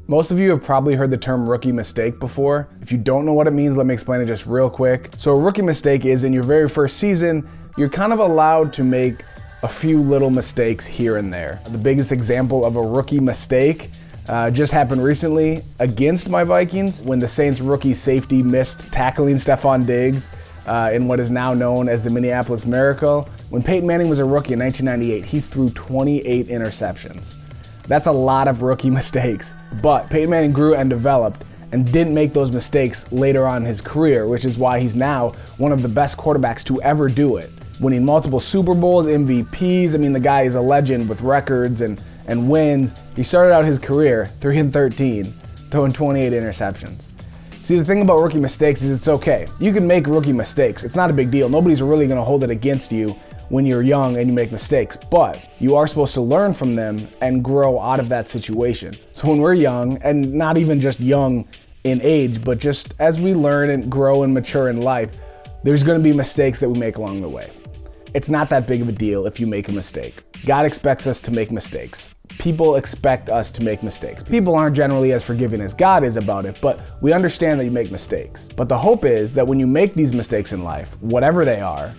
Most of you have probably heard the term rookie mistake before. If you don't know what it means, let me explain it just real quick. So a rookie mistake is in your very first season, you're kind of allowed to make a few little mistakes here and there. The biggest example of a rookie mistake just happened recently against my Vikings when the Saints rookie safety missed tackling Stephon Diggs in what is now known as the Minneapolis Miracle. When Peyton Manning was a rookie in 1998, he threw 28 interceptions. That's a lot of rookie mistakes, but Peyton Manning grew and developed and didn't make those mistakes later on in his career, which is why he's now one of the best quarterbacks to ever do it. Winning multiple Super Bowls, MVPs, I mean, the guy is a legend with records and wins. He started out his career 3-13, throwing 28 interceptions. See, the thing about rookie mistakes is it's okay. You can make rookie mistakes. It's not a big deal. Nobody's really gonna hold it against you when you're young and you make mistakes, but you are supposed to learn from them and grow out of that situation. So when we're young, and not even just young in age, but just as we learn and grow and mature in life, there's gonna be mistakes that we make along the way. It's not that big of a deal if you make a mistake. God expects us to make mistakes. People expect us to make mistakes. People aren't generally as forgiving as God is about it, but we understand that you make mistakes. But the hope is that when you make these mistakes in life, whatever they are,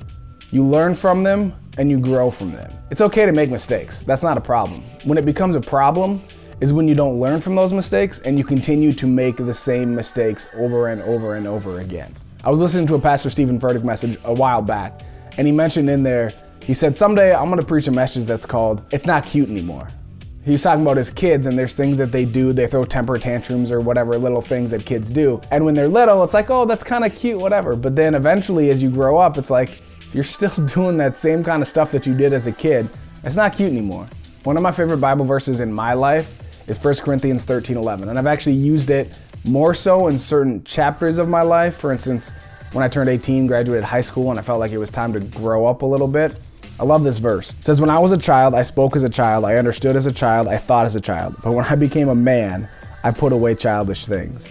you learn from them and you grow from them. It's okay to make mistakes. That's not a problem. When it becomes a problem is when you don't learn from those mistakes and you continue to make the same mistakes over and over and over again. I was listening to a Pastor Stephen Furtick message a while back, and he mentioned in there, he said, someday I'm gonna preach a message that's called, It's Not Cute Anymore. He was talking about his kids, and there's things that they do, they throw temper tantrums or whatever little things that kids do. And when they're little, it's like, oh, that's kind of cute, whatever. But then eventually as you grow up, it's like, you're still doing that same kind of stuff that you did as a kid. It's not cute anymore. One of my favorite Bible verses in my life is 1 Corinthians 13:11. And I've actually used it more so in certain chapters of my life. For instance, when I turned 18, graduated high school, and I felt like it was time to grow up a little bit. I love this verse. It says, when I was a child, I spoke as a child, I understood as a child, I thought as a child. But when I became a man, I put away childish things.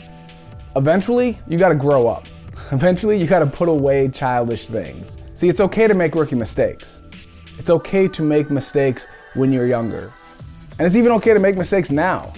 Eventually, you gotta grow up. Eventually, you gotta put away childish things. See, it's okay to make rookie mistakes. It's okay to make mistakes when you're younger. And it's even okay to make mistakes now.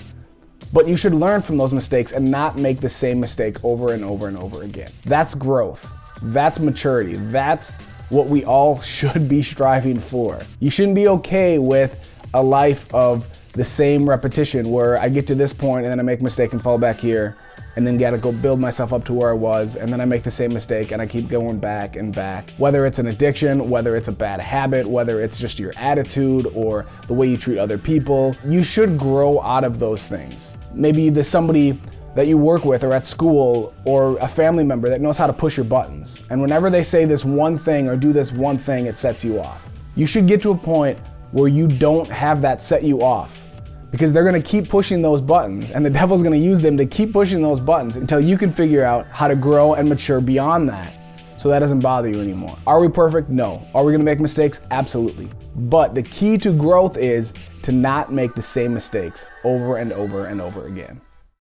But you should learn from those mistakes and not make the same mistake over and over and over again. That's growth. That's maturity. That's what we all should be striving for. You shouldn't be okay with a life of the same repetition where I get to this point and then I make a mistake and fall back here and then gotta go build myself up to where I was, and then I make the same mistake and I keep going back and back. Whether it's an addiction, whether it's a bad habit, whether it's just your attitude or the way you treat other people, you should grow out of those things. Maybe there's somebody that you work with or at school or a family member that knows how to push your buttons. And whenever they say this one thing or do this one thing, it sets you off. You should get to a point where you don't have that set you off, because they're gonna keep pushing those buttons and the devil's gonna use them to keep pushing those buttons until you can figure out how to grow and mature beyond that so that doesn't bother you anymore. Are we perfect? No. Are we gonna make mistakes? Absolutely. But the key to growth is to not make the same mistakes over and over and over again.